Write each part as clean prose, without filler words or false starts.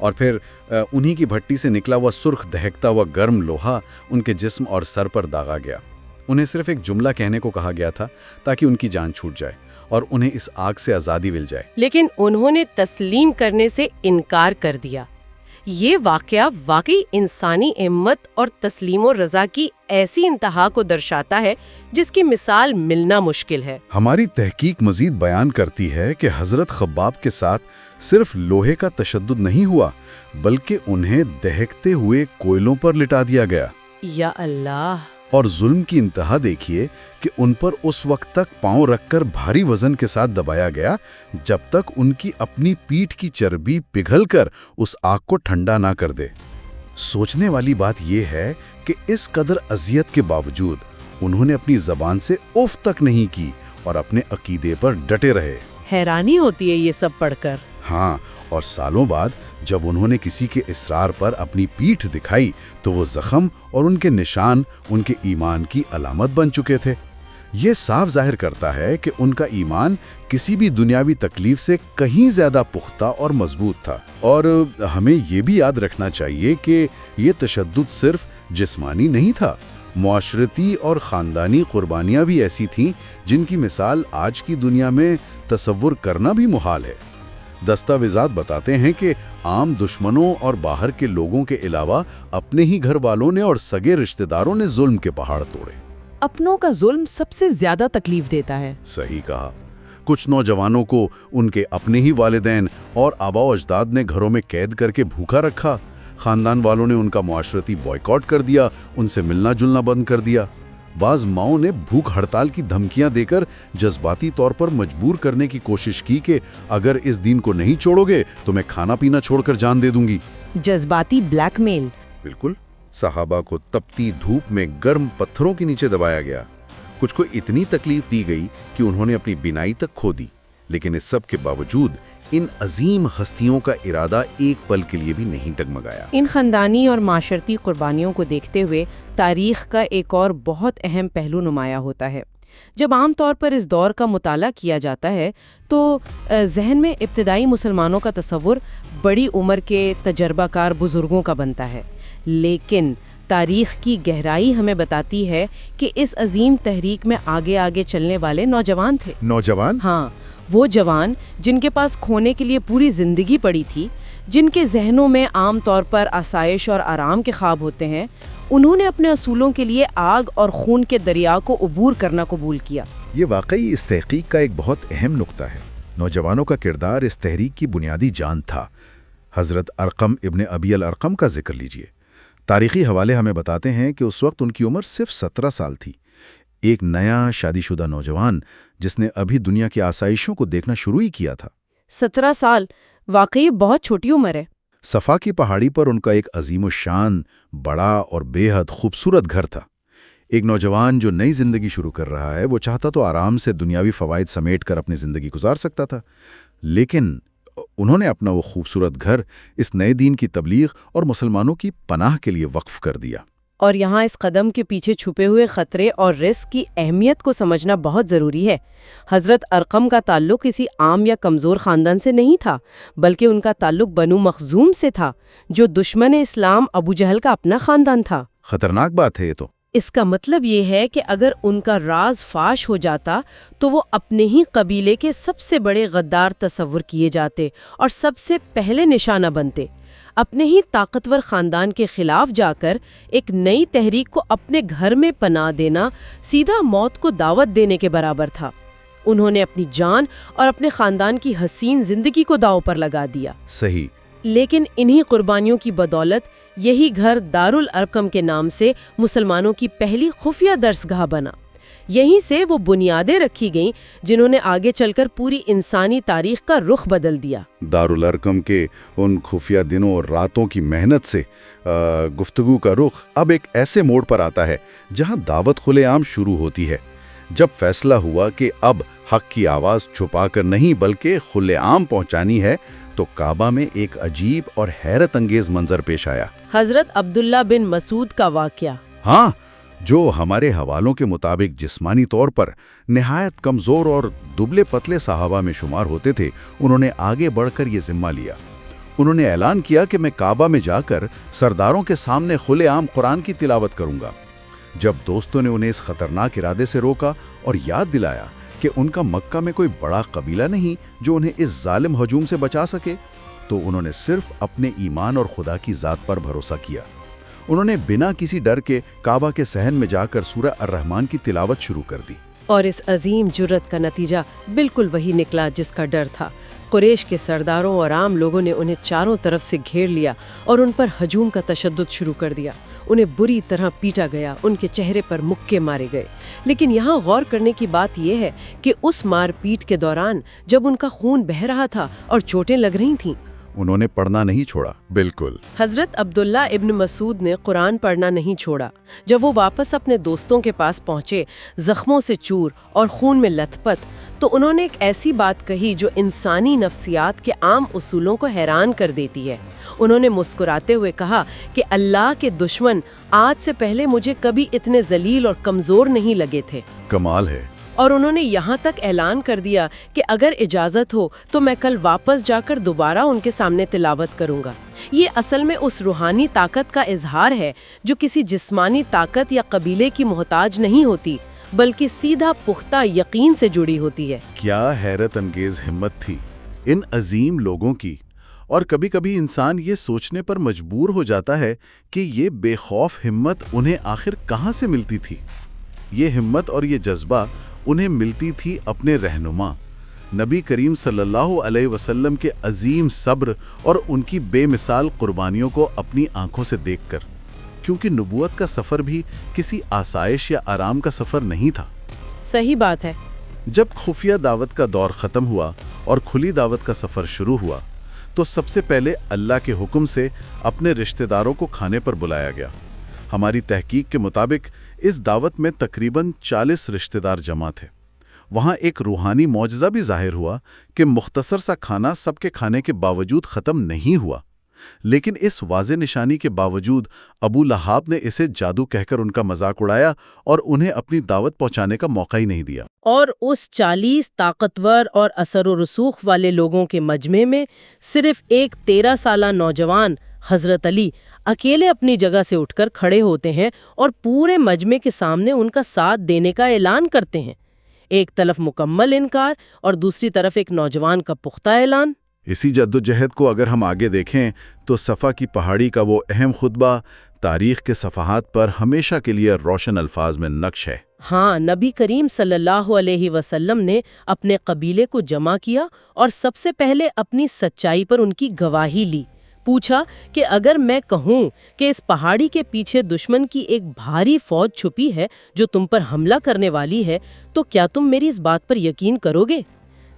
اور پھر انہی کی بھٹی سے نکلا ہوا سرخ دہکتا ہوا گرم لوہا ان کے جسم اور سر پر داغا گیا۔ انہیں صرف ایک جملہ کہنے کو کہا گیا تھا تاکہ ان کی جان چھوٹ جائے اور انہیں اس آگ سے آزادی مل جائے۔ لیکن انہوں نے تسلیم کرنے سے انکار کر دیا۔ یہ واقعہ واقعی انسانی ہمت اور تسلیم و رضا کی ایسی انتہا کو درشاتا ہے جس کی مثال ملنا مشکل ہے۔ ہماری تحقیق مزید بیان کرتی ہے کہ حضرت خباب کے ساتھ صرف لوہے کا تشدد نہیں ہوا بلکہ انہیں دہکتے ہوئے کوئلوں پر لٹا دیا گیا۔ یا اللہ! اور ظلم کی انتہا دیکھیے کہ ان پر اس وقت تک پاؤں رکھ کر بھاری وزن کے ساتھ دبایا گیا جب تک ان کی اپنی پیٹھ کی چربی پگھل کر اس آگ کو ٹھنڈا نہ کر دے۔ سوچنے والی بات یہ ہے کہ اس قدر اذیت کے باوجود انہوں نے اپنی زبان سے اف تک نہیں کی اور اپنے عقیدے پر ڈٹے رہے۔ حیرانی ہوتی ہے یہ سب پڑھ کر۔ ہاں، اور سالوں بعد جب انہوں نے کسی کے اصرار پر اپنی پیٹھ دکھائی تو وہ زخم اور ان کے نشان ان کے ایمان کی علامت بن چکے تھے۔ یہ صاف ظاہر کرتا ہے کہ ان کا ایمان کسی بھی دنیاوی تکلیف سے کہیں زیادہ پختہ اور مضبوط تھا۔ اور ہمیں یہ بھی یاد رکھنا چاہیے کہ یہ تشدد صرف جسمانی نہیں تھا، معاشرتی اور خاندانی قربانیاں بھی ایسی تھیں جن کی مثال آج کی دنیا میں تصور کرنا بھی محال ہے۔ دستاویزات بتاتے ہیں کہ عام دشمنوں اور باہر کے لوگوں کے علاوہ اپنے ہی گھر والوں نے اور سگے رشتہ داروں نے ظلم کے پہاڑ توڑے۔ اپنوں کا ظلم سب سے زیادہ تکلیف دیتا ہے۔ صحیح کہا۔ کچھ نوجوانوں کو ان کے اپنے ہی والدین اور آبا و اجداد نے گھروں میں قید کر کے بھوکا رکھا۔ خاندان والوں نے ان کا معاشرتی بائیکاٹ کر دیا، ان سے ملنا جلنا بند کر دیا۔ بعض ماؤں نے بھوک ہڑتال کی دھمکیاں دے کر جذباتی طور پر مجبور کرنے کی کوشش کی کہ اگر اس دین کو نہیں چھوڑو گے تو میں کھانا پینا چھوڑ کر جان دے دوں گی۔ جذباتی بلیک میل۔ بالکل۔ صحابہ کو تپتی دھوپ میں گرم پتھروں کے نیچے دبایا گیا۔ کچھ کو اتنی تکلیف دی گئی کہ انہوں نے اپنی بینائی تک کھو دی، لیکن اس سب کے باوجود ان عظیم ہستیوں کا ارادہ ایک پل کے لیے بھی نہیں ڈگمگایا۔ ان خاندانی اور معاشرتی قربانیوں کو دیکھتے ہوئے تاریخ کا ایک اور بہت اہم پہلو نمایاں ہوتا ہے۔ جب عام طور پر اس دور کا مطالعہ کیا جاتا ہے تو ذہن میں ابتدائی مسلمانوں کا تصور بڑی عمر کے تجربہ کار بزرگوں کا بنتا ہے، لیکن تاریخ کی گہرائی ہمیں بتاتی ہے کہ اس عظیم تحریک میں آگے آگے چلنے والے نوجوان تھے۔ نوجوان؟ ہاں، وہ جوان جن کے پاس کھونے کے لیے پوری زندگی پڑی تھی، جن کے ذہنوں میں عام طور پر آسائش اور آرام کے خواب ہوتے ہیں، انہوں نے اپنے اصولوں کے لیے آگ اور خون کے دریا کو عبور کرنا قبول کیا۔ یہ واقعی اس تحقیق کا ایک بہت اہم نقطہ ہے۔ نوجوانوں کا کردار اس تحریک کی بنیادی جان تھا۔ حضرت ارقم ابن ابی الارقم کا ذکر لیجئے۔ تاریخی حوالے ہمیں بتاتے ہیں کہ اس وقت ان کی عمر صرف 17 سال تھی۔ ایک نیا شادی شدہ نوجوان جس نے ابھی دنیا کی آسائشوں کو دیکھنا شروع ہی کیا تھا۔ 17 سال واقعی بہت چھوٹی عمر ہے۔ صفا کی پہاڑی پر ان کا ایک عظیم الشان، بڑا اور بے حد خوبصورت گھر تھا۔ ایک نوجوان جو نئی زندگی شروع کر رہا ہے وہ چاہتا تو آرام سے دنیاوی فوائد سمیٹ کر اپنی زندگی گزار سکتا تھا، لیکن انہوں نے اپنا وہ خوبصورت گھر اس نئے دین کی تبلیغ اور مسلمانوں کی پناہ کے لیے وقف کر دیا۔ اور یہاں اس قدم کے پیچھے چھپے ہوئے خطرے اور رسک کی اہمیت کو سمجھنا بہت ضروری ہے۔ حضرت ارقم کا تعلق کسی عام یا کمزور خاندان سے نہیں تھا، بلکہ ان کا تعلق بنو مخزوم سے تھا، جو دشمن اسلام ابو جہل کا اپنا خاندان تھا۔ خطرناک بات ہے یہ تو۔ اس کا مطلب یہ ہے کہ اگر ان کا راز فاش ہو جاتا تو وہ اپنے ہی قبیلے کے سب سے بڑے غدار تصور کیے جاتے اور سب سے پہلے نشانہ بنتے۔ اپنے ہی طاقتور خاندان کے خلاف جا کر ایک نئی تحریک کو اپنے گھر میں پناہ دینا سیدھا موت کو دعوت دینے کے برابر تھا۔ انہوں نے اپنی جان اور اپنے خاندان کی حسین زندگی کو داؤ پر لگا دیا۔ صحیح۔ لیکن انہی قربانیوں کی بدولت یہی گھر دارالارقم کے نام سے مسلمانوں کی پہلی خفیہ درسگاہ بنا۔ یہیں سے وہ بنیادیں رکھی گئیں جنہوں نے آگے چل کر پوری انسانی تاریخ کا رخ بدل دیا۔ دارالارقم کے ان خفیہ دنوں اور راتوں کی محنت سے گفتگو کا رخ اب ایک ایسے موڑ پر آتا ہے جہاں دعوت کھلے عام شروع ہوتی ہے۔ جب فیصلہ ہوا کہ اب حق کی آواز چھپا کر نہیں بلکہ کھلے عام پہنچانی ہے تو کعبہ میں ایک عجیب اور حیرت انگیز منظر پیش آیا۔ حضرت عبداللہ بن مسعود کا واقعہ۔ ہاں، جو ہمارے حوالوں کے مطابق جسمانی طور پر نہایت کمزور اور دبلے پتلے صحابہ میں شمار ہوتے تھے، انہوں نے آگے بڑھ کر یہ ذمہ لیا۔ انہوں نے اعلان کیا کہ میں کعبہ میں جا کر سرداروں کے سامنے کھلے عام قرآن کی تلاوت کروں گا۔ جب دوستوں نے انہیں اس خطرناک ارادے سے روکا اور یاد دلایا کہ ان کا مکہ میں کوئی بڑا قبیلہ نہیں جو انہیں اس ظالم ہجوم سے بچا سکے، تو انہوں نے صرف اپنے ایمان اور خدا کی ذات پر بھروسہ کیا۔ انہوں نے بنا کسی ڈر کے کعبہ کے صحن میں جا کر سورہ الرحمن کی تلاوت شروع کر دی۔ اور اس عظیم جرت کا نتیجہ بالکل وہی نکلا جس کا ڈر تھا۔ قریش کے سرداروں اور عام لوگوں نے انہیں چاروں طرف سے گھیر لیا اور ان پر ہجوم کا تشدد شروع کر دیا۔ انہیں بری طرح پیٹا گیا، ان کے چہرے پر مکے مارے گئے۔ لیکن یہاں غور کرنے کی بات یہ ہے کہ اس مار پیٹ کے دوران جب ان کا خون بہہ رہا تھا اور چوٹیں لگ رہی تھیں، انہوں نے پڑھنا نہیں چھوڑا۔ بالکل۔ حضرت عبداللہ ابن مسعود نے قرآن پڑھنا نہیں چھوڑا۔ جب وہ واپس اپنے دوستوں کے پاس پہنچے، زخموں سے چور اور خون میں لتھ پت، تو انہوں نے ایک ایسی بات کہی جو انسانی نفسیات کے عام اصولوں کو حیران کر دیتی ہے۔ انہوں نے مسکراتے ہوئے کہا کہ اللہ کے دشمن آج سے پہلے مجھے کبھی اتنے ذلیل اور کمزور نہیں لگے تھے۔ کمال ہے۔ اور انہوں نے یہاں تک اعلان کر دیا کہ اگر اجازت ہو تو میں کل واپس جا کر دوبارہ ان کے سامنے تلاوت کروں گا۔ یہ اصل میں اس روحانی طاقت کا اظہار ہے جو کسی جسمانی طاقت یا قبیلے کی محتاج نہیں ہوتی، بلکہ سیدھا پختہ یقین سے جڑی ہوتی ہے۔ کیا حیرت انگیز ہمت تھی ان عظیم لوگوں کی، اور کبھی کبھی انسان یہ سوچنے پر مجبور ہو جاتا ہے کہ یہ بے خوف ہمت انہیں آخر کہاں سے ملتی تھی۔ یہ ہمت اور یہ جذبہ انہیں ملتی تھی اپنے رہنما نبی کریم صلی اللہ علیہ وسلم کے عظیم صبر اور ان کی بے مثال قربانیوں کو اپنی آنکھوں سے دیکھ کر، کیونکہ نبوت کا سفر بھی کسی آسائش یا آرام کا سفر نہیں تھا۔ صحیح بات ہے۔ جب خفیہ دعوت کا دور ختم ہوا اور کھلی دعوت کا سفر شروع ہوا، تو سب سے پہلے اللہ کے حکم سے اپنے رشتہ داروں کو کھانے پر بلایا گیا۔ ہماری تحقیق کے مطابق اس دعوت میں تقریباً 40 رشتہ دار جمع تھے۔ وہاں ایک روحانی معجزہ بھی ظاہر ہوا کہ مختصر سا کھانا سب کے کھانے کے باوجود ختم نہیں ہوا، لیکن اس واضح نشانی کے باوجود ابو لہاب نے اسے جادو کہہ کر ان کا مذاق اڑایا اور انہیں اپنی دعوت پہنچانے کا موقع ہی نہیں دیا۔ اور اس 40 طاقتور اور اثر و رسوخ والے لوگوں کے مجمع میں صرف ایک 13 سالہ نوجوان حضرت علی اکیلے اپنی جگہ سے اٹھ کر کھڑے ہوتے ہیں اور پورے مجمع کے سامنے ان کا ساتھ دینے کا اعلان کرتے ہیں۔ ایک طرف مکمل انکار اور دوسری طرف ایک نوجوان کا پختہ اعلان۔ اسی جدوجہد کو اگر ہم آگے دیکھیں تو صفا کی پہاڑی کا وہ اہم خطبہ تاریخ کے صفحات پر ہمیشہ کے لیے روشن الفاظ میں نقش ہے۔ ہاں، نبی کریم صلی اللہ علیہ وسلم نے اپنے قبیلے کو جمع کیا اور سب سے پہلے اپنی سچائی پر ان کی گواہی لی۔ پوچھا کہ اگر میں کہوں کہ اس پہاڑی کے پیچھے دشمن کی ایک بھاری فوج چھپی ہے جو تم پر حملہ کرنے والی ہے، تو کیا تم میری اس بات پر یقین کرو گے؟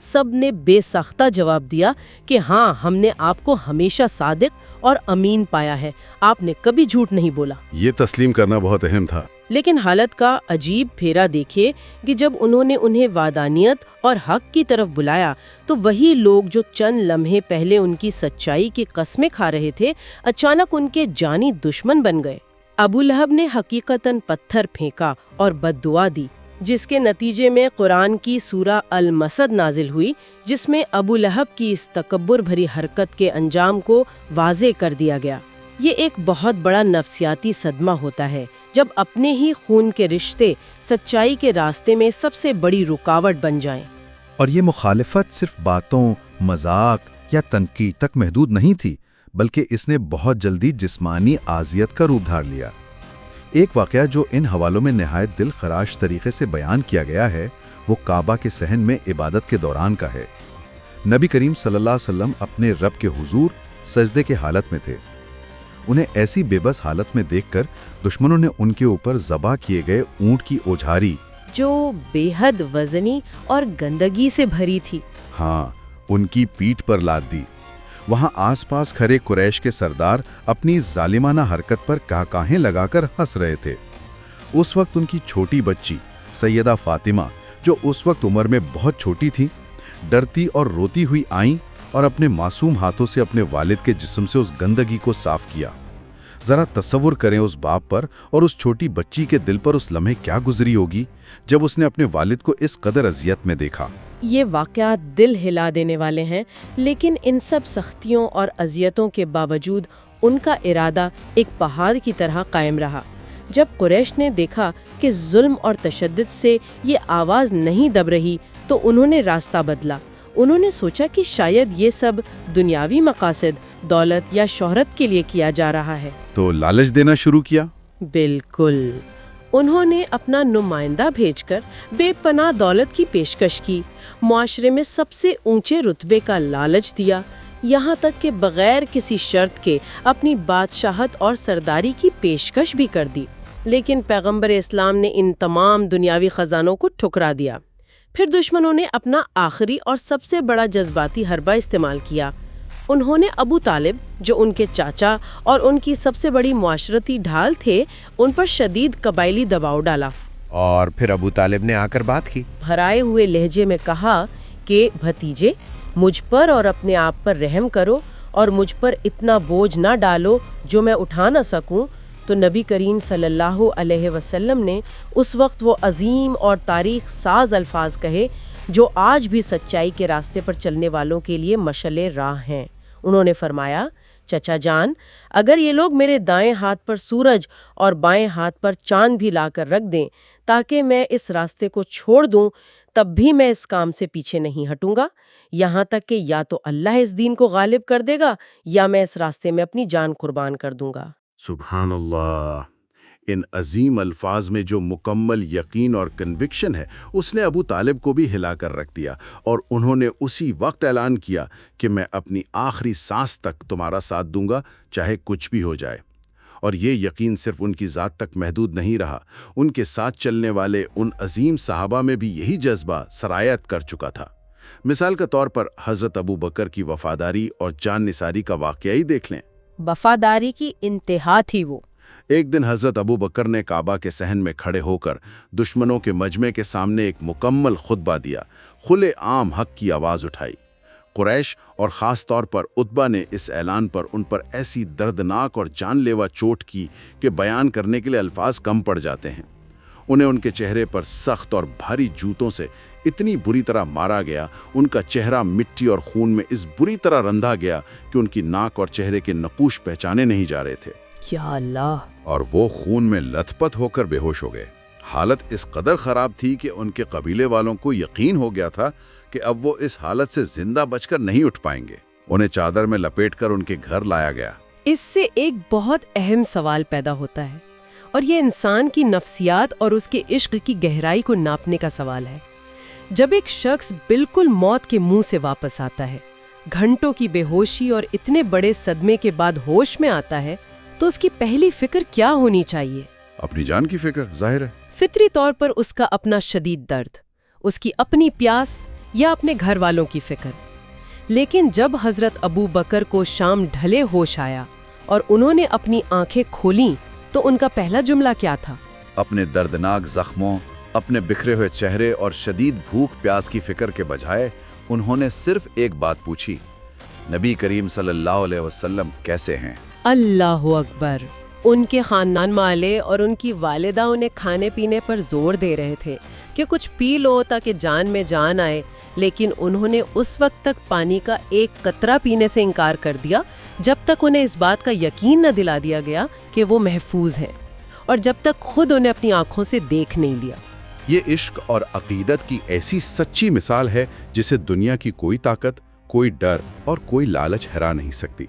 سب نے بے ساختہ جواب دیا کہ ہاں، ہم نے آپ کو ہمیشہ صادق اور امین پایا ہے، آپ نے کبھی جھوٹ نہیں بولا۔ یہ تسلیم کرنا بہت اہم تھا۔ لیکن حالت کا عجیب پھیرا دیکھیے کہ جب انہوں نے انہیں وعدانیت اور حق کی طرف بلایا تو وہی لوگ جو چند لمحے پہلے ان کی سچائی کی قسمیں کھا رہے تھے، اچانک ان کے جانی دشمن بن گئے۔ ابو لہب نے حقیقتاً پتھر پھینکا اور بد دعا دی، جس کے نتیجے میں قرآن کی سورہ المسد نازل ہوئی، جس میں ابو لہب کی اس تکبر بھری حرکت کے انجام کو واضح کر دیا گیا۔ یہ ایک بہت بڑا نفسیاتی صدمہ ہوتا ہے جب اپنے ہی خون کے رشتے سچائی کے راستے میں سب سے بڑی رکاوٹ بن جائیں۔ اور یہ مخالفت صرف باتوں، مذاق یا تنقید تک محدود نہیں تھی، بلکہ اس نے بہت جلدی جسمانی اذیت کا روپ دھار لیا۔ ایک واقعہ جو ان حوالوں میں نہایت دل خراش طریقے سے بیان کیا گیا ہے، وہ کعبہ کے صحن میں عبادت کے دوران کا ہے۔ نبی کریم صلی اللہ علیہ وسلم اپنے رب کے حضور سجدے کے حالت میں تھے۔ انہیں ایسی بے بس حالت میں دیکھ کر دشمنوں نے ان کے اوپر ذبح کیے گئے اونٹ کی اوجھاری، جو بے حد وزنی اور گندگی سے بھری تھی، ہاں، ان کی پیٹھ پر لاد دی۔ وہاں آس پاس کھڑے قریش کے سردار اپنی ظالمانہ حرکت پر کہکاہیں لگا کر ہنس رہے تھے۔ اس وقت ان کی چھوٹی بچی سیدہ فاطمہ، جو اس وقت عمر میں بہت چھوٹی تھی، ڈرتی اور روتی ہوئی آئیں اور اپنے معصوم ہاتھوں سے اپنے والد کے جسم سے اس گندگی کو صاف کیا۔ ذرا تصور کریں اس باپ پر اور اس چھوٹی بچی کے دل پر اس لمحے کیا گزری ہوگی جب اس نے اپنے والد کو اس قدر اذیت میں دیکھا۔ یہ واقعات دل ہلا دینے والے ہیں، لیکن ان سب سختیوں اور اذیتوں کے باوجود ان کا ارادہ ایک پہاڑ کی طرح قائم رہا۔ جب قریش نے دیکھا کہ ظلم اور تشدد سے یہ آواز نہیں دب رہی تو انہوں نے راستہ بدلا۔ انہوں نے سوچا کہ شاید یہ سب دنیاوی مقاصد، دولت یا شہرت کے لیے کیا جا رہا ہے۔ تو لالچ دینا شروع کیا۔ بالکل، انہوں نے اپنا نمائندہ بھیج کر بے پناہ دولت کی پیشکش کی، معاشرے میں سب سے اونچے رتبے کا لالچ دیا، یہاں تک کہ بغیر کسی شرط کے اپنی بادشاہت اور سرداری کی پیشکش بھی کر دی۔ لیکن پیغمبر اسلام نے ان تمام دنیاوی خزانوں کو ٹھکرا دیا۔ پھر دشمنوں نے اپنا آخری اور سب سے بڑا جذباتی حربہ استعمال کیا۔ انہوں نے ابو طالب، جو ان کے چاچا اور ان کی سب سے بڑی معاشرتی ڈھال تھے، ان پر شدید قبائلی دباؤ ڈالا۔ اور پھر ابو طالب نے آ کر بات کی۔ بھرائے ہوئے لہجے میں کہا کہ بھتیجے، مجھ پر اور اپنے آپ پر رحم کرو اور مجھ پر اتنا بوجھ نہ ڈالو جو میں اٹھا نہ سکوں۔ تو نبی کریم صلی اللہ علیہ وسلم نے اس وقت وہ عظیم اور تاریخ ساز الفاظ کہے جو آج بھی سچائی کے راستے پر چلنے والوں کے لیے مشعل راہ ہیں۔ انہوں نے فرمایا، چچا جان، اگر یہ لوگ میرے دائیں ہاتھ پر سورج اور بائیں ہاتھ پر چاند بھی لا کر رکھ دیں تاکہ میں اس راستے کو چھوڑ دوں، تب بھی میں اس کام سے پیچھے نہیں ہٹوں گا، یہاں تک کہ یا تو اللہ اس دین کو غالب کر دے گا یا میں اس راستے میں اپنی جان قربان کر دوں گا۔ سبحان اللہ، ان عظیم الفاظ میں جو مکمل یقین اور کنوکشن ہے اس نے ابو طالب کو بھی ہلا کر رکھ دیا، اور انہوں نے اسی وقت اعلان کیا کہ میں اپنی آخری سانس تک تمہارا ساتھ دوں گا چاہے کچھ بھی ہو جائے۔ اور یہ یقین صرف ان کی ذات تک محدود نہیں رہا، ان کے ساتھ چلنے والے ان عظیم صحابہ میں بھی یہی جذبہ سرایت کر چکا تھا۔ مثال کے طور پر حضرت ابو بکر کی وفاداری اور جان نثاری کا واقعہ ہی دیکھ لیں۔ وفاداری کی انتہا تھی وہ۔ ایک دن حضرت ابو بکر نے کعبہ کے صحن میں کھڑے ہو کر دشمنوں کے مجمع کے سامنے ایک مکمل خطبہ دیا، کھلے عام حق کی آواز اٹھائی۔ قریش اور خاص طور پر عتبہ نے اس اعلان پر ان پر ایسی دردناک اور جان لیوا چوٹ کی کہ بیان کرنے کے لیے الفاظ کم پڑ جاتے ہیں۔ انہیں ان کے چہرے پر سخت اور بھاری جوتوں سے اتنی بری طرح مارا گیا، ان کا چہرہ مٹی اور خون میں اس بری طرح رندا گیا کہ ان کی ناک اور چہرے کے نقوش پہچانے نہیں جا رہے تھے۔ یا اللہ! اور وہ خون میں لت پت ہو کر بے ہوش ہو گئے۔ حالت اس قدر خراب تھی کہ ان کے قبیلے والوں کو یقین ہو گیا تھا کہ اب وہ اس حالت سے زندہ بچ کر نہیں اٹھ پائیں گے۔ انہیں چادر میں لپیٹ کر ان کے گھر لایا گیا۔ اس سے ایک بہت اہم سوال پیدا ہوتا ہے، اور یہ انسان کی نفسیات اور اس کے عشق کی گہرائی کو ناپنے کا سوال ہے۔ جب ایک شخص بالکل موت کے منہ سے واپس آتا ہے، گھنٹوں کی بے ہوشی اور اتنے بڑے صدمے کے بعد ہوش میں آتا ہے، تو اس کی پہلی فکر کیا ہونی چاہیے؟ اپنی جان کی فکر، ظاہر ہے۔ فطری طور پر اس کا اپنا شدید درد، اس کی اپنی پیاس یا اپنے گھر والوں کی فکر۔ لیکن جب حضرت ابو بکر کو شام ڈھلے ہوش آیا اور انہوں نے اپنی آنکھیں کھولیں تو ان کا پہلا جملہ کیا تھا؟ اپنے دردناک زخموں، اپنے بکھرے ہوئے چہرے اور شدید بھوک پیاس کی فکر کے بجائے انہوں نے صرف ایک بات پوچھی، نبی کریم صلی اللہ علیہ وسلم کیسے ہیں؟ اللہ اکبر! ان کے خاندان والے اور ان کی والدہ انہیں کھانے پینے پر زور دے رہے تھے کہ کچھ پی لو تاکہ جان میں جان آئے، لیکن انہوں نے اس وقت تک پانی کا ایک قطرہ پینے سے انکار کر دیا جب تک انہیں اس بات کا یقین نہ دلا دیا گیا کہ وہ محفوظ ہیں، اور جب تک خود انہیں اپنی آنکھوں سے دیکھ نہیں لیا۔ یہ عشق اور عقیدت کی ایسی سچی مثال ہے جسے دنیا کی کوئی طاقت، کوئی ڈر اور کوئی لالچ ہرا نہیں سکتی۔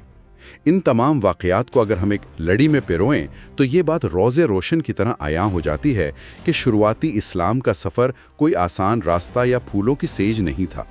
ان تمام واقعات کو اگر ہم ایک لڑی میں پیروئیں تو یہ بات روز روشن کی طرح عیاں ہو جاتی ہے کہ شروعاتی اسلام کا سفر کوئی آسان راستہ یا پھولوں کی سیج نہیں تھا۔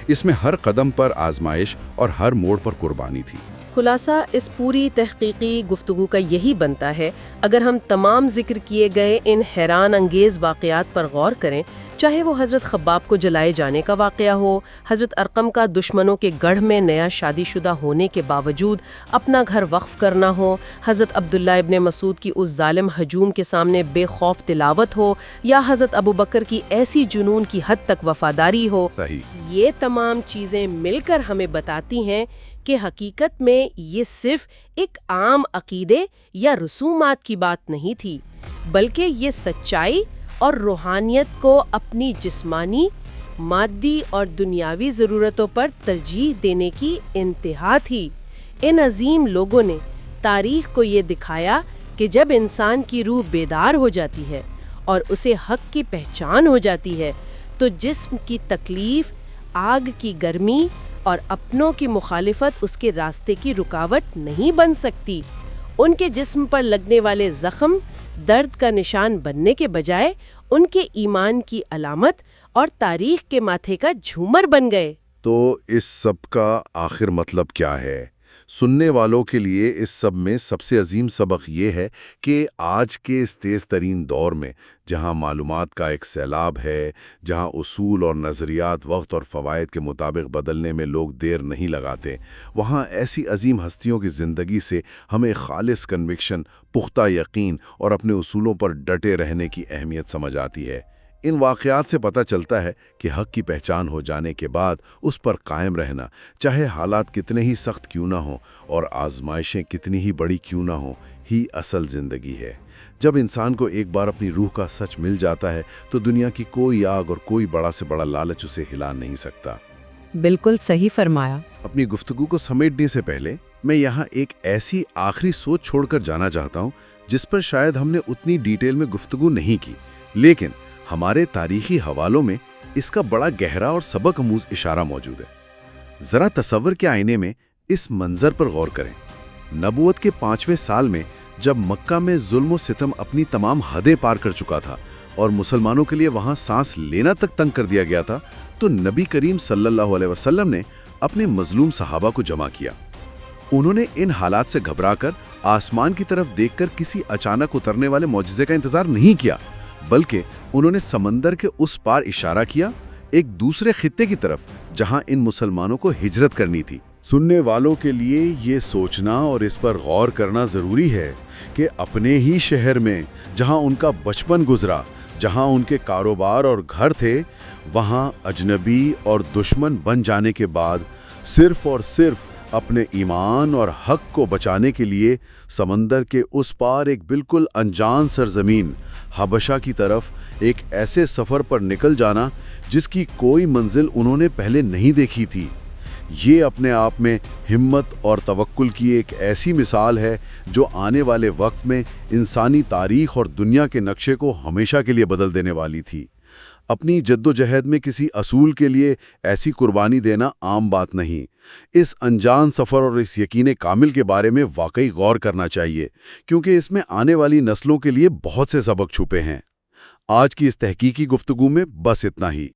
اس میں ہر قدم پر آزمائش اور ہر موڑ پر قربانی تھی۔ خلاصہ اس پوری تحقیقی گفتگو کا یہی بنتا ہے، اگر ہم تمام ذکر کیے گئے ان حیران انگیز واقعات پر غور کریں، چاہے وہ حضرت خباب کو جلائے جانے کا واقعہ ہو، حضرت ارقم کا دشمنوں کے گڑھ میں نیا شادی شدہ ہونے کے باوجود اپنا گھر وقف کرنا ہو، حضرت عبداللہ ابن مسعود کی اس ظالم ہجوم کے سامنے بے خوف تلاوت ہو، یا حضرت ابو بکر کی ایسی جنون کی حد تک وفاداری ہو، صحیح۔ یہ تمام چیزیں مل کر ہمیں بتاتی ہیں کہ حقیقت میں یہ صرف ایک عام عقیدے یا رسومات کی بات نہیں تھی، بلکہ یہ سچائی اور روحانیت کو اپنی جسمانی، مادی اور دنیاوی ضرورتوں پر ترجیح دینے کی انتہا تھی۔ ان عظیم لوگوں نے تاریخ کو یہ دکھایا کہ جب انسان کی روح بیدار ہو جاتی ہے اور اسے حق کی پہچان ہو جاتی ہے تو جسم کی تکلیف، آگ کی گرمی اور اپنوں کی مخالفت اس کے راستے کی رکاوٹ نہیں بن سکتی۔ ان کے جسم پر لگنے والے زخم درد کا نشان بننے کے بجائے ان کے ایمان کی علامت اور تاریخ کے ماتھے کا جھومر بن گئے۔ تو اس سب کا آخر مطلب کیا ہے؟ سننے والوں کے لیے اس سب میں سب سے عظیم سبق یہ ہے کہ آج کے اس تیز ترین دور میں، جہاں معلومات کا ایک سیلاب ہے، جہاں اصول اور نظریات وقت اور فوائد کے مطابق بدلنے میں لوگ دیر نہیں لگاتے، وہاں ایسی عظیم ہستیوں کی زندگی سے ہمیں خالص کنوکشن، پختہ یقین اور اپنے اصولوں پر ڈٹے رہنے کی اہمیت سمجھ آتی ہے۔ ان واقعات سے پتہ چلتا ہے کہ حق کی پہچان ہو جانے کے بعد اس پر قائم رہنا، چاہے حالات کتنے ہی سخت کیوں نہ ہوں اور آزمائشیں کتنی ہی بڑی کیوں نہ ہوں، ہی اصل زندگی ہے۔ جب انسان کو ایک بار اپنی روح کا سچ مل جاتا ہے تو دنیا کی کوئی آگ اور کوئی بڑا سے بڑا لالچ اسے ہلا نہیں سکتا۔ بالکل صحیح فرمایا۔ اپنی گفتگو کو سمیٹنے سے پہلے میں یہاں ایک ایسی آخری سوچ چھوڑ کر جانا چاہتا ہوں جس پر شاید ہم نے اتنی ڈیٹیل میں گفتگو نہیں کی، لیکن ہمارے تاریخی حوالوں میں اس کا بڑا گہرا اور سبق آموز اشارہ موجود ہے۔ ذرا تصور کے آئینے میں اس منظر پر غور کریں۔ نبوت کے 5ویں سال میں جب مکہ میں ظلم و ستم اپنی تمام حدیں پار کر چکا تھا اور مسلمانوں کے لیے وہاں سانس لینا تک تنگ کر دیا گیا تھا، تو نبی کریم صلی اللہ علیہ وسلم نے اپنے مظلوم صحابہ کو جمع کیا۔ انہوں نے ان حالات سے گھبرا کر آسمان کی طرف دیکھ کر کسی اچانک اترنے والے معجزے کا انتظار نہیں کیا، بلکہ انہوں نے سمندر کے اس پار اشارہ کیا، ایک دوسرے خطے کی طرف جہاں ان مسلمانوں کو ہجرت کرنی تھی۔ سننے والوں کے لیے یہ سوچنا اور اس پر غور کرنا ضروری ہے کہ اپنے ہی شہر میں جہاں ان کا بچپن گزرا، جہاں ان کے کاروبار اور گھر تھے، وہاں اجنبی اور دشمن بن جانے کے بعد صرف اور صرف اپنے ایمان اور حق کو بچانے کے لیے سمندر کے اس پار ایک بالکل انجان سرزمین حبشہ کی طرف ایک ایسے سفر پر نکل جانا جس کی کوئی منزل انہوں نے پہلے نہیں دیکھی تھی، یہ اپنے آپ میں ہمت اور توکل کی ایک ایسی مثال ہے جو آنے والے وقت میں انسانی تاریخ اور دنیا کے نقشے کو ہمیشہ کے لیے بدل دینے والی تھی۔ اپنی جد و جہد میں کسی اصول کے لیے ایسی قربانی دینا عام بات نہیں۔ اس انجان سفر اور اس یقین کامل کے بارے میں واقعی غور کرنا چاہیے، کیونکہ اس میں آنے والی نسلوں کے لیے بہت سے سبق چھپے ہیں۔ آج کی اس تحقیقی گفتگو میں بس اتنا ہی۔